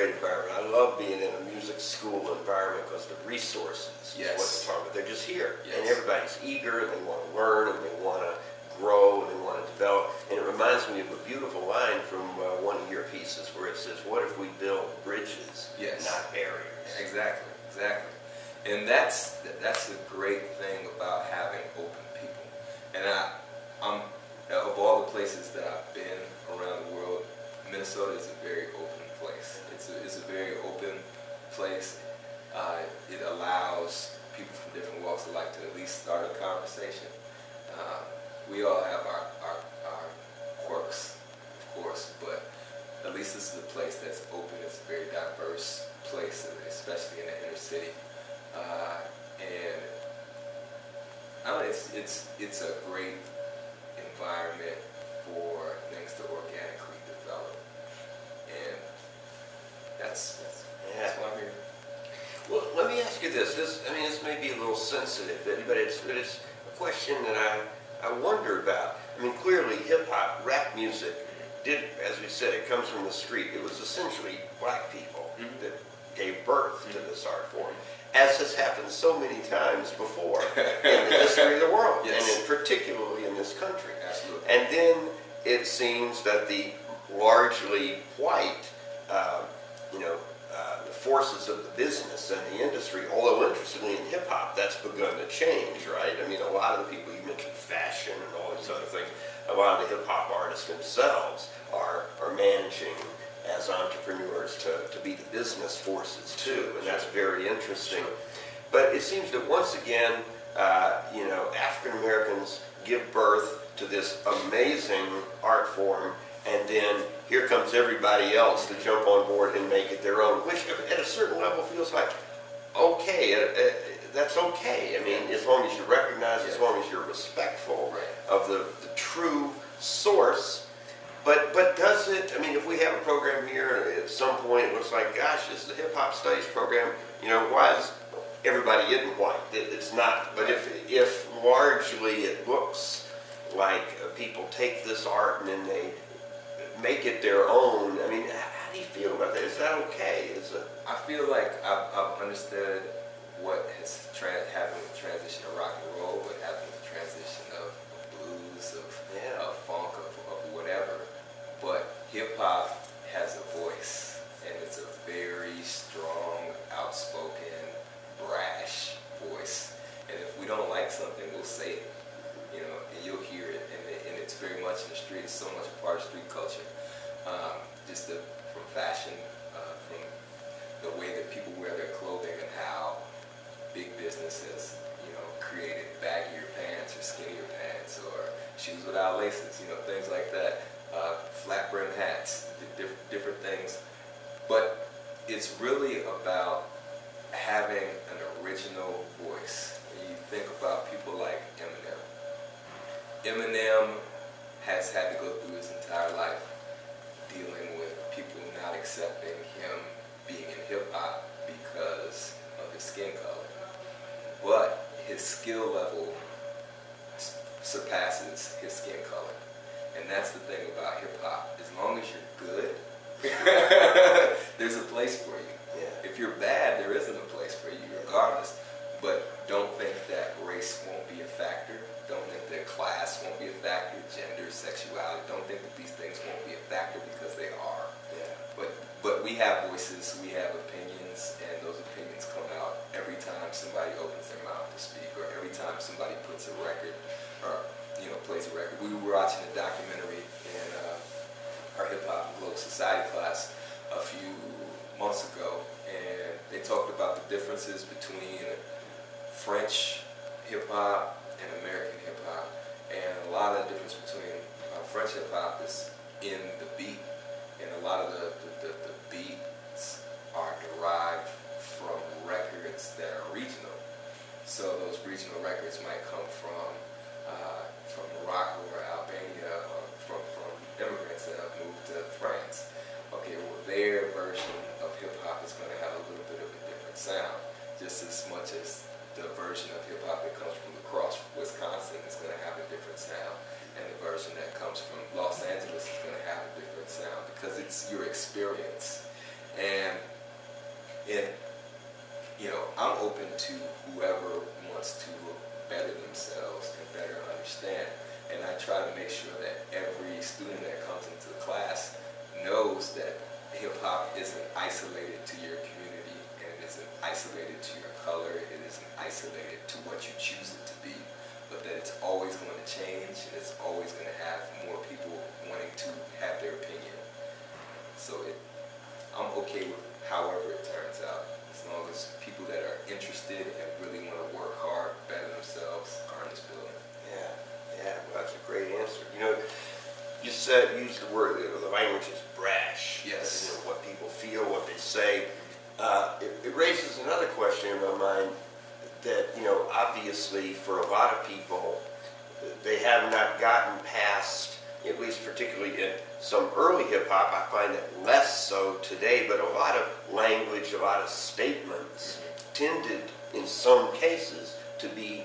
great environment. I love being in a music school environment because the resources is what they're talking about. They're just here. And everybody's eager and they want to learn and they want to grow and they want to develop. And it reminds me of a beautiful line from one of your pieces where it says, what if we build bridges, not barriers? Exactly, exactly. And that's the great thing about having open people. And I'm of all the places that I've been around the world, Minnesota is a very open place. It's a very open place. It allows people from different walks of life to at least start a conversation. We all have our quirks, of course, but at least this is a place that's open. It's a very diverse place, especially in the inner city. And I don't know, it's a great environment for things to organically develop, and that's why I'm here. Well, let me ask you this. This may be a little sensitive, but it's a question that I wonder about. I mean, clearly hip-hop, rap music, as we said, it comes from the street. It was essentially black people that gave birth to this art form, as has happened so many times before in the history of the world, and particularly in this country. Absolutely. And then it seems that the largely white, the forces of the business and the industry, although interestingly in hip-hop, that's begun to change, right? I mean, a lot of the people, you mentioned fashion and all these other things, a lot of the hip-hop artists themselves are managing as entrepreneurs to be the business forces too, and that's very interesting. But it seems that once again, African Americans give birth to this amazing art form, and then here comes everybody else to jump on board and make it their own, which at a certain level feels like, okay, that's okay. I mean, as long as you recognize, as long as you're respectful of the true source. But does it, I mean, if we have a program here, at some point it looks like, gosh, this is a hip-hop studies program, why is everybody in white? It's not. But if largely it looks like people take this art and then they make it their own, I mean, how do you feel about that? Is that okay? I feel like I've understood what has happened with the transition of rock and roll, what happened with the transition of blues, of funk, of whatever. But hip-hop has a voice, and it's a very strong, outspoken, brash voice. And if we don't like something, we'll say it, and you'll hear it. And it's very much in the street. It's so much a part of street culture. From fashion, from the way that people wear their clothing, and how big business has, created baggier pants or skinnier pants or shoes without laces, things like that. Flat brim hats, different things. But it's really about having an original voice. When you think about people like Eminem. Eminem has had to go through his entire life dealing with people not accepting him being in hip-hop because of his skin color. But his skill level surpasses his skin color. And that's the thing about hip-hop. As long as you're good, there's a place for you. If you're bad, there isn't a place for you regardless. But don't think that race won't be a factor. Don't think that class won't be a factor. Gender, sexuality. Don't think that these things won't be a factor, because they are. But we have voices, we have opinions, and those opinions come out every time somebody opens their mouth to speak, or every time somebody puts a record, or plays a record. We were watching a documentary in our hip-hop and global society class a few months ago, and they talked about the differences between French hip-hop and American hip-hop. And a lot of the difference between French hip-hop is in the beat, and a lot of the beats are derived from records that are regional. So those regional records might come from Morocco or Albania, or from immigrants that have moved to France. Okay, well, their version of hip-hop is going to have a little bit of a different sound, just as much as the version of hip-hop that comes from La Crosse, Wisconsin is going to have a different sound, and the version that comes from Los Angeles is going to have a different sound, because it's your experience. And you know, I'm open to whoever wants to better themselves and better understand. And I try to make sure that every student that comes into the class knows that hip-hop isn't isolated to your community, and it isn't isolated to your color, it isn't isolated to what you choose it to be, but that it's always going to change, and it's always going to have more people wanting to have their opinion. So I'm okay with however it turns out, as long as people that are interested and really want to work hard, better themselves, are in this building. Yeah, well, that's a great answer. You know, you used the word, the language is brash. Yes. You know, what people feel, what they say. It raises another question in my mind that, you know, obviously for a lot of people, they have not gotten past, at least particularly in some early hip-hop, I find it less so today, but a lot of language, a lot of statements tended, in some cases, to be,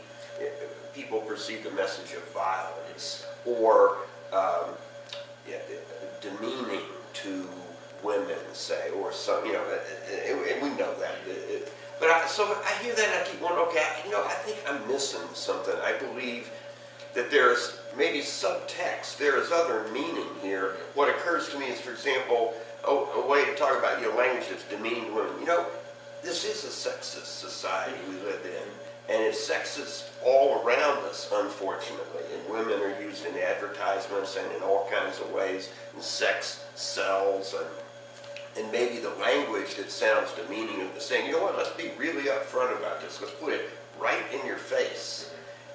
people perceived a message of violence or demeaning to women, say, or some, you know, and we know that. So I hear that and I keep wondering, okay, you know, I think I'm missing something. I believe that there's maybe subtext, there is other meaning here. What occurs to me is, for example, a way to talk about, you know, language that's demeaning to women. You know, this is a sexist society we live in, and it's sexist all around us, unfortunately. And women are used in advertisements and in all kinds of ways, and sex sells, and maybe the language that sounds demeaning of the saying, you know what, let's be really upfront about this. Let's put it right in your face,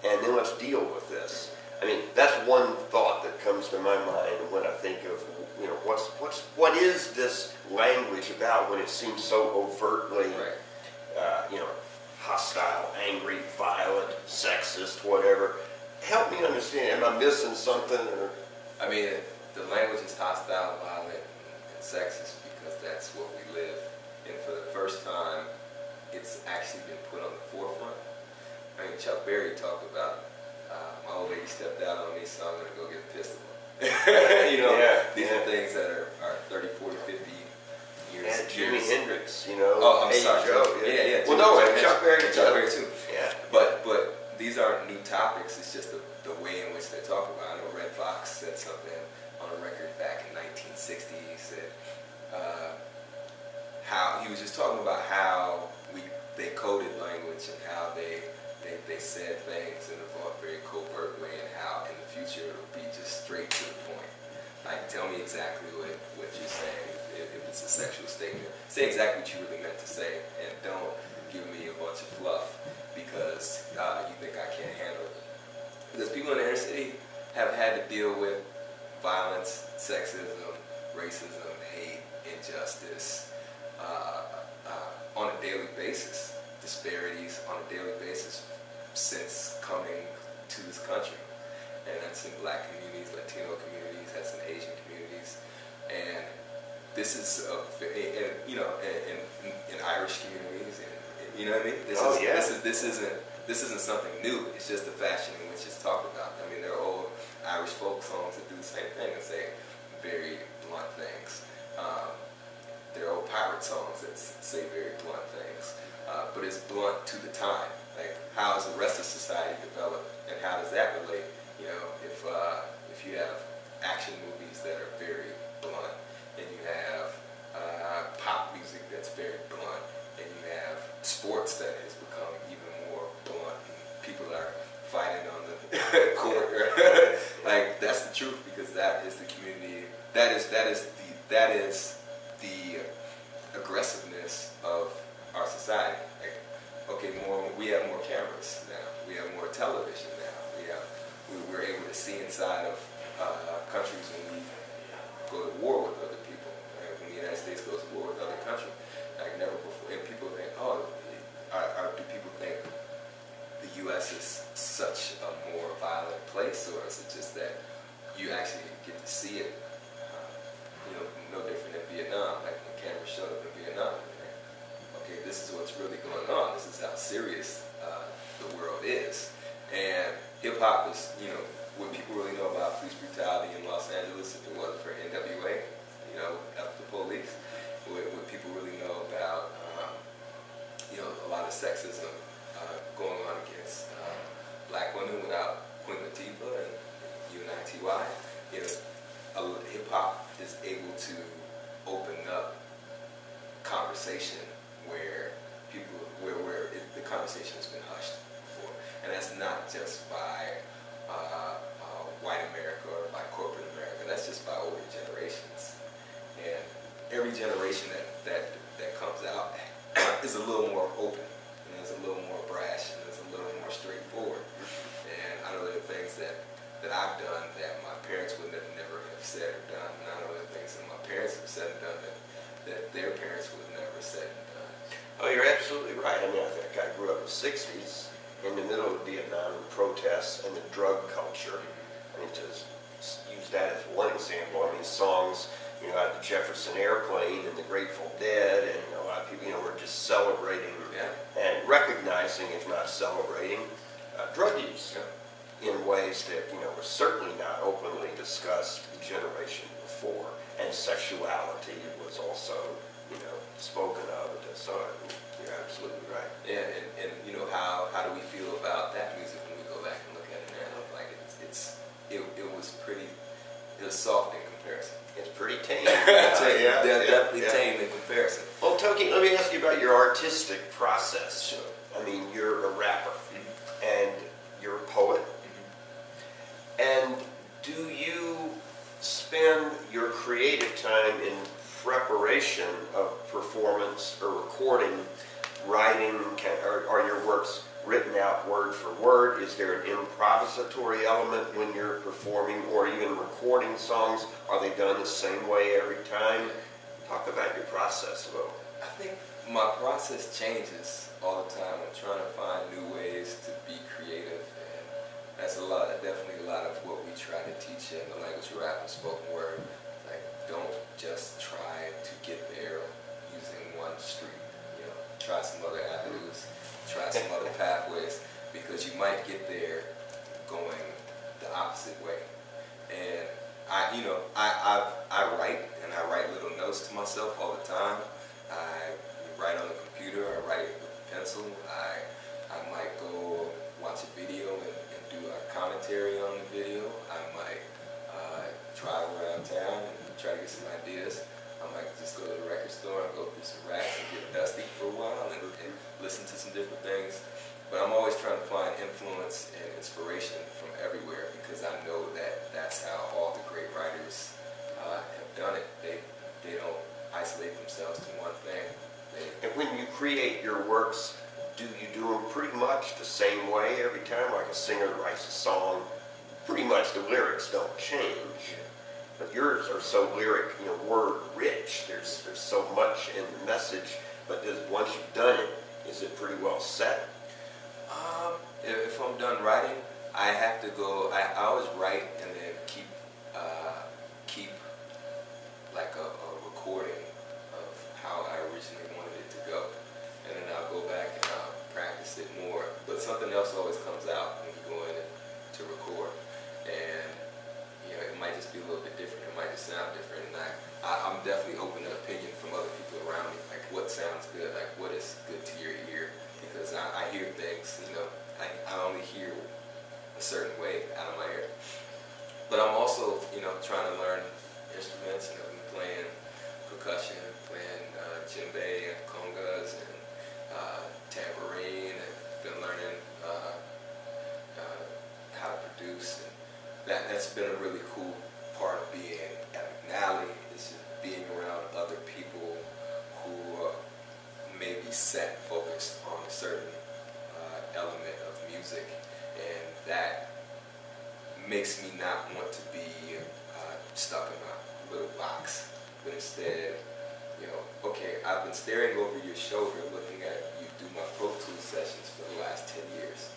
and then let's deal with this. I mean, that's one thought that comes to my mind when I think of, you know, what is this language about when it seems so overtly, you know, hostile, angry, violent, sexist, whatever. Help me understand. Am I missing something? Or? I mean, the language is hostile, violent, and sexist because that's what we live. And for the first time, it's actually been put on the forefront. I mean, Chuck Berry talked about, my old lady stepped out on me, so I'm going to go get a pistol. You know, these are things that are 30, 40, 50 years. Yeah, Jimi Hendrix, you know. Oh, I'm sorry. Joe. Yeah. Well, no, Chuck Berry too. Yeah. But these aren't new topics. It's just the way in which they talk about it. I know Red Fox said something on a record back in 1960. He said how he was just talking about how they coded language and how they said things in a very covert way, and how in the future it'll be just straight to the point. Like, tell me exactly what you're saying. If it's a sexual statement, say exactly what you really meant to say, and don't give me a bunch of fluff because you think I can't handle it. Because people in the inner city have had to deal with violence, sexism, racism, hate, injustice on a daily basis, disparities on a daily basis since coming to this country. And that's in black communities, Latino communities, that's in Asian communities. And this is, you know, in Irish communities, and you know what I mean? This isn't something new. It's just the fashion in which it's talked about. I mean, there are old Irish folk songs that do the same thing and say very blunt things. There are old pirate songs that say very blunt things. But it's blunt to the time. Like, how has the rest of society developed, and how does that relate? You know, if you have action movies that are very blunt, and you have pop music that's very blunt, and you have sports that has become even more blunt, and people are fighting on the court. Like, that's the truth, because that is the community. That is the aggressiveness of our society. Like, okay, we have more cameras now. We have more television now. We're able to see inside of countries when we go to war with other people. Right? When the United States goes to war with other countries, like never before. And people think, do people think the U.S. is such a more violent place, or is it just that you actually get to see it? You know, no different than Vietnam. Like when cameras showed up in Vietnam. Okay, this is what's really going on. This is how serious the world is. And hip-hop is, you know, what people really know about police brutality in Los Angeles, if it wasn't for NWA, you you know, F the police. What people really know about, you know, a lot of sexism going on against black women without Queen Latifah and UNITY. You know, hip hop is able to open up conversation where the conversation has been hushed before, and that's not just by white America or by corporate America. That's just by older generations, and every generation that comes out is a little more open, and is a little more brash, and is a little more straightforward. And I know there are things that I've done that my parents would never have said or done, and I know there are things that my parents have said and done that their parents would have never said and done. Oh, you're absolutely right. I mean, I think I grew up in the 60s in the middle of Vietnam and protests and the drug culture. I mean, to use that as one example, I mean, songs, you know, like the Jefferson Airplane and the Grateful Dead, and a lot of people, you know, were just celebrating and recognizing, if not celebrating, drug use in ways that, you know, were certainly not openly discussed the generation before. And sexuality was also, you know, spoken of. So you're absolutely right. Yeah, and you know, how do we feel about that music when we go back and look at it now? Like it was soft in comparison. It's pretty tame. Definitely tame in comparison. Well, Toki, let me ask you about your artistic process. Sure. I mean, you're a rapper, and you're a poet, and do you spend your creative time in preparation of performance or recording, writing? Are your works written out word for word? Is there an improvisatory element when you're performing or even recording songs? Are they done the same way every time? Talk about your process a little. I think my process changes all the time. I'm trying to find new ways to be creative, and that's definitely a lot of what we try to teach in the language of rap and spoken word. Like, don't just try to get there using one street. You know, try some other avenues, try some other pathways, because you might get there going the opposite way. And I write, and I write little notes to myself all the time. I write on the computer, I write with a pencil. I might go watch a video and do a commentary on the video. I might drive around town and try to get some ideas. I might just go to the record store and go through some racks and get dusty for a while and listen to some different things. But I'm always trying to find influence and inspiration from everywhere, because I know that that's how all the great writers have done it. They don't isolate themselves to one thing. And when you create your works, do you do them pretty much the same way every time? Like a singer writes a song, pretty much the lyrics don't change. But yours are so lyric, you know, word rich. There's so much in the message. But once you've done it, is it pretty well set? If I'm done writing, I have to go. I always write and then keep like a recording of how I originally wanted it to go, and then I'll go back and I'll practice it more. But something else always comes out when you go in to record, and you know, it might just be a little bit different. It might just sound different, and I'm definitely open to opinion from other people around me, like what sounds good, like what is good to your ear, because I hear things, you know, I only hear a certain way out of my ear. But I'm also, you know, trying to learn instruments, and I've been playing percussion, playing djembe and congas and tambourine, and been learning how to produce. And that's been a really cool part of being at McNally, is just being around other people who may be set and focused on a certain element of music, and that makes me not want to be stuck in my little box, but instead, you know, okay, I've been staring over your shoulder looking at you do my Pro Tools sessions for the last 10 years.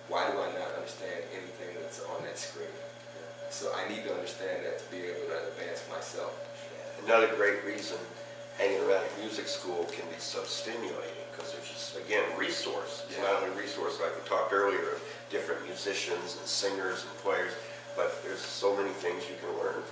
Why do I not understand anything that's on that screen? So I need to understand that to be able to advance myself. Another great reason hanging around a music school can be so stimulating, because there's just, again, resource. It's not only resource, like we talked earlier, of different musicians and singers and players, but there's so many things you can learn